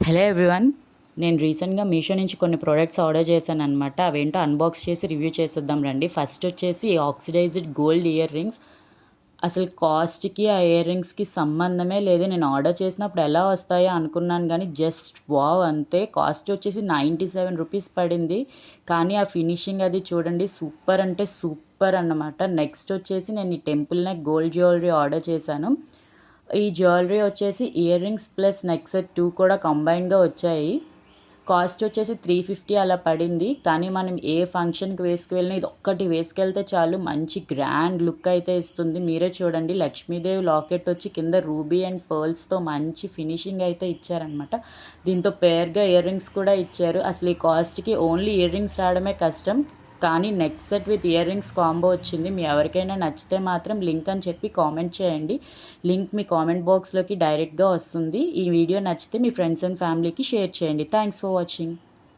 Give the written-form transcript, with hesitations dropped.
Hello everyone. నేను రీసెంట్గా మీషో నుంచి కొన్ని ప్రోడక్ట్స్ ఆర్డర్ చేశాను అనమాట. అవేంటో అన్బాక్స్ చేసి రివ్యూ చేసేద్దాం రండి. ఫస్ట్ వచ్చేసి ఆక్సిడైజ్డ్ గోల్డ్ ఇయర్ రింగ్స్. అసలు కాస్ట్కి ఆ ఇయర్ రింగ్స్కి సంబంధమే లేదు. నేను ఆర్డర్ చేసినప్పుడు ఎలా వస్తాయో అనుకున్నాను కానీ జస్ట్ వావ్ అంతే. కాస్ట్ వచ్చేసి 97 రూపీస్ పడింది. కానీ ఆ ఫినిషింగ్ అది చూడండి, సూపర్ అంటే సూపర్ అన్నమాట. నెక్స్ట్ వచ్చేసి నేను ఈ temple neck gold jewellery order చేశాను. ఈ జ్యువెలరీ వచ్చేసి ear rings plus neck set 2 కూడా కంబైన్డ్గా వచ్చాయి. కాస్ట్ వచ్చేసి 350 అలా పడింది. కానీ మనం ఏ ఫంక్షన్కి వేసుకువెళ్ళినా ఇది ఒక్కటి వేసుకెళ్తే చాలు, మంచి గ్రాండ్ లుక్ అయితే ఇస్తుంది. మీరే చూడండి, లక్ష్మీదేవి లాకెట్ వచ్చి కింద రూబీ అండ్ పర్ల్స్తో మంచి ఫినిషింగ్ అయితే ఇచ్చారనమాట. దీంతో పేర్గా ఇయర్ రింగ్స్ కూడా ఇచ్చారు. అసలు ఈ కాస్ట్కి ఓన్లీ ఇయర్ రింగ్స్ రావడమే కష్టం, కానీ neck set with ear rings combo వచ్చింది. మీ ఎవరికైనా నచ్చితే మాత్రం లింక్ అని చెప్పి కామెంట్ చేయండి. లింక్ మీ కామెంట్ బాక్స్లోకి డైరెక్ట్గా వస్తుంది. ఈ వీడియో నచ్చితే మీ ఫ్రెండ్స్ అండ్ ఫ్యామిలీకి షేర్ చేయండి. Thanks for watching.